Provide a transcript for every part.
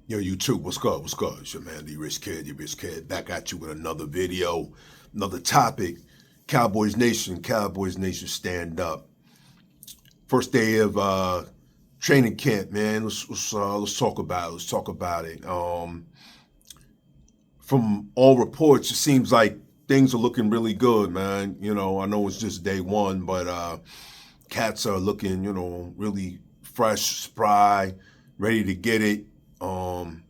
Yo, YouTube, what's good? What's good? It's your man, the Rich Kid, your Rich Kid, back at you with another video, another topic. Cowboys Nation, stand up. First day of training camp, man. Let's talk about it. Let's talk about it. From all reports, it seems like things are looking really good, man. I know it's just day one, but cats are looking, really fresh, spry, ready to get it. Um,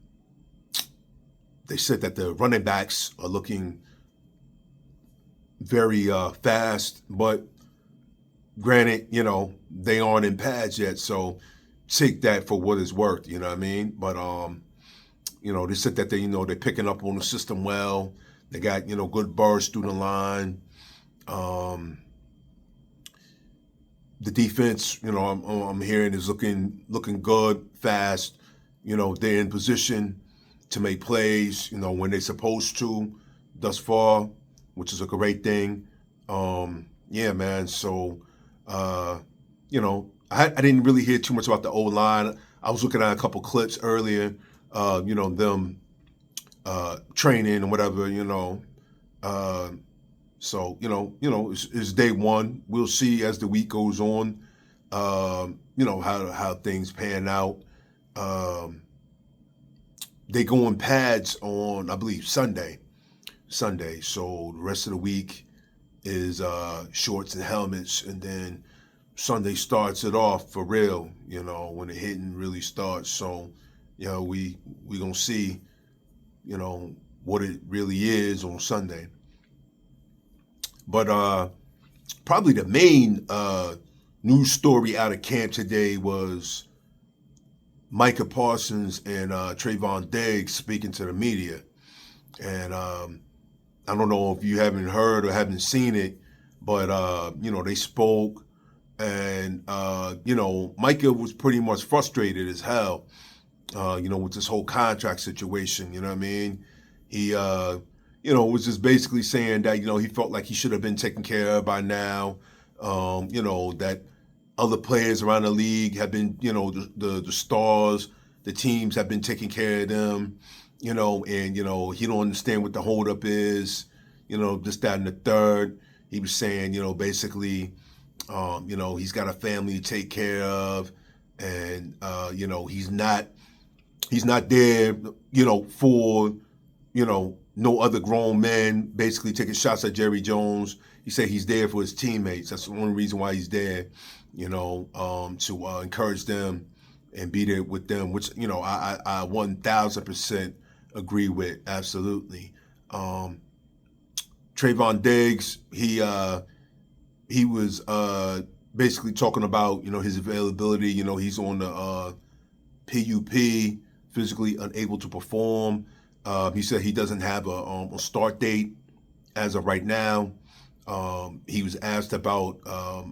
they said that the running backs are looking very fast, but granted, they aren't in pads yet, so take that for what it's worth. You know what I mean? But they said that they're picking up on the system well. They got good burst through the line. Um, the defense, I'm hearing is looking good, fast. They're in position to make plays, when they're supposed to thus far, which is a great thing. Yeah, man. So, I didn't really hear too much about the O-line. I was looking at a couple clips earlier, them training and whatever, Uh, so, it's day one. We'll see as the week goes on, how things pan out. Um, they go on pads on, I believe, Sunday. So the rest of the week is shorts and helmets, and then Sunday starts it off for real. When the hitting really starts. So, we gonna see, what it really is on Sunday. But probably the main news story out of camp today was Micah Parsons and Trayvon Diggs speaking to the media. And I don't know if you haven't heard or haven't seen it, but they spoke, and Micah was pretty much frustrated as hell, with this whole contract situation. You know what I mean? He, was just basically saying that he felt like he should have been taken care of by now. That other players around the league have been, the stars, the teams have been taking care of them. And he don't understand what the holdup is, this, that, and the third. He was saying, basically, he's got a family to take care of, and he's not there, for, no other grown men basically taking shots at Jerry Jones. He said he's there for his teammates. That's the only reason why he's there, to encourage them and be there with them, which, I 1,000% agree with, absolutely. Trayvon Diggs, he was basically talking about, his availability. He's on the PUP, physically unable to perform. He said he doesn't have a start date as of right now. He was asked about, I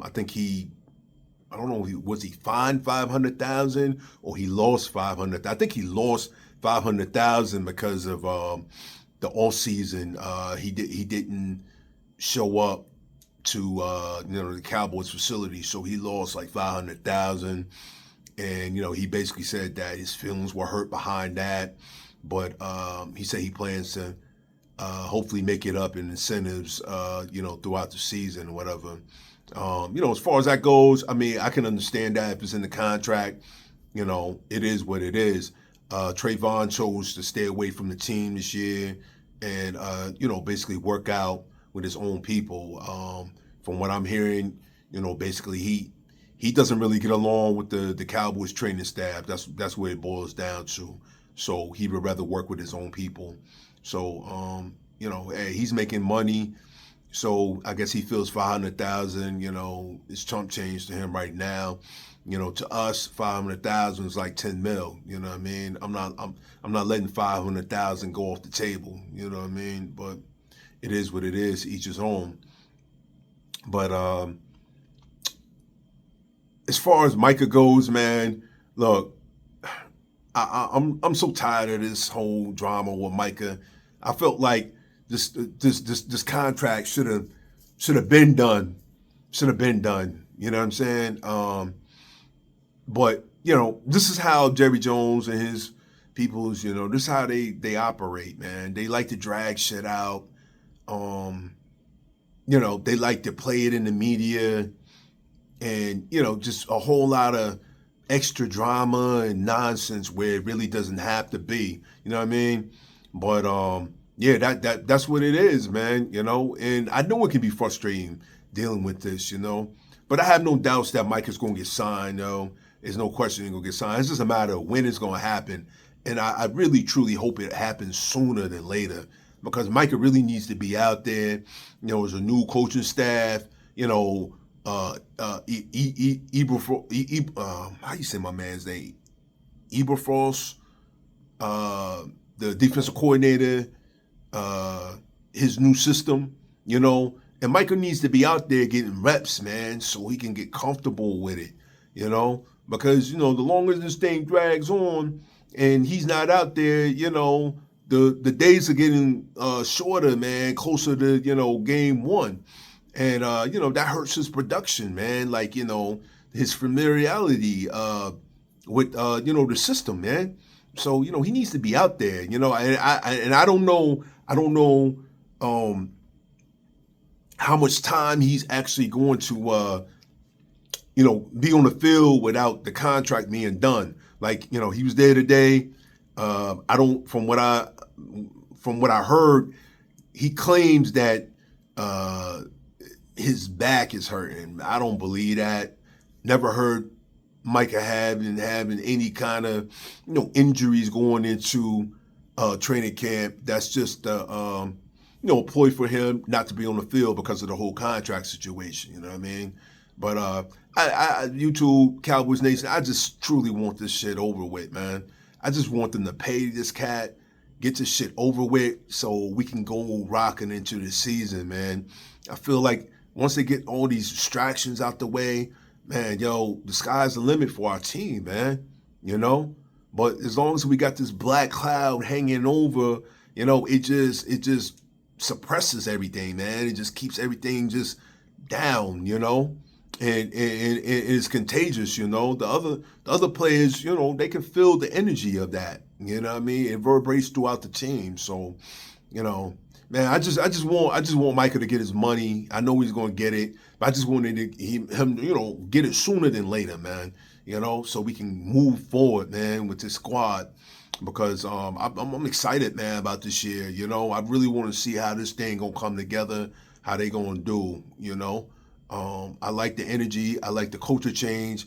don't know, was he fined 500,000 or he lost 500? I think he lost 500,000 because of the off season. He didn't show up to the Cowboys facility, so he lost like 500,000. And he basically said that his feelings were hurt behind that, but he said he plans to hopefully make it up in incentives, throughout the season or whatever. As far as that goes, I mean, I can understand that if it's in the contract. It is what it is. Trayvon chose to stay away from the team this year and basically work out with his own people. From what I'm hearing, basically he doesn't really get along with the Cowboys training staff. That's where it boils down to. So he would rather work with his own people. So hey, he's making money. So I guess he feels 500,000. It's chump change to him right now. To us, 500,000 is like 10 mil. You know what I mean? I'm not letting 500,000 go off the table. You know what I mean? But it is what it is. Each his own. But as far as Micah goes, man, look, I'm so tired of this whole drama with Micah. I felt like this contract should have been done. Should have been done. You know what I'm saying? But this is how Jerry Jones and his people's, this is how they operate, man. They like to drag shit out. Um, they like to play it in the media, and just a whole lot of extra drama and nonsense where it really doesn't have to be. You know what I mean? But yeah, that's what it is, man. And I know it can be frustrating dealing with this, but I have no doubts that Mike is going to get signed. There's no question he's going to get signed. It's just a matter of when it's going to happen, and I really truly hope it happens sooner than later, because Micah really needs to be out there. There's a new coaching staff. How you say my man's name? Eberfrost, the defensive coordinator, his new system, and Michael needs to be out there getting reps, man, so he can get comfortable with it, because, the longer this thing drags on and he's not out there, the days are getting shorter, man, closer to, game one. And, that hurts his production, man, like, his familiarity with, the system, man. So, he needs to be out there, and I don't know, how much time he's actually going to, be on the field without the contract being done. Like, he was there today. From what I heard, he claims that his back is hurting. I don't believe that. Never heard Micah having any kind of injuries going into training camp. That's just a ploy for him not to be on the field because of the whole contract situation. You know what I mean? But YouTube, Cowboys Nation, I just truly want this shit over with, man. I just want them to pay this cat, get this shit over with, so we can go rocking into the season, man. I feel like once they get all these distractions out the way, man, the sky's the limit for our team, man. But as long as we got this black cloud hanging over, it just suppresses everything, man. It just keeps everything just down, and it's contagious, The other players, they can feel the energy of that. You know what I mean? It reverberates throughout the team. So, man, I just want Micah to get his money. I know he's going to get it, but I just wanted him, get it sooner than later, man. So we can move forward, man, with this squad, because I'm excited, man, about this year. I really want to see how this thing gonna come together, how they gonna do. I like the energy. I like the culture change.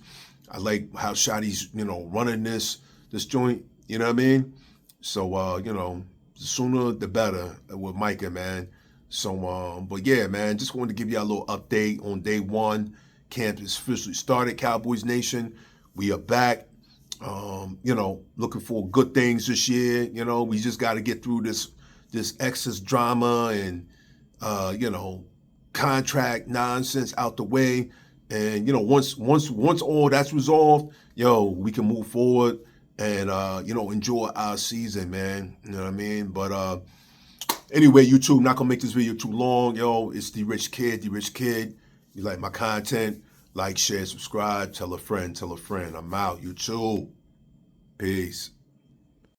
I like how Shotty's, running this joint. You know what I mean? So, the sooner the better with Micah, man. So, but yeah, man, just wanted to give you a little update on day one. Camp is officially started, Cowboys Nation. We are back. Looking for good things this year. We just got to get through this excess drama and, contract nonsense out the way. And, once all that's resolved, we can move forward and, enjoy our season, man. You know what I mean? But anyway, YouTube, not going to make this video too long. It's The Rich Kid. You like my content, like, share, subscribe, tell a friend. I'm out, YouTube. Peace.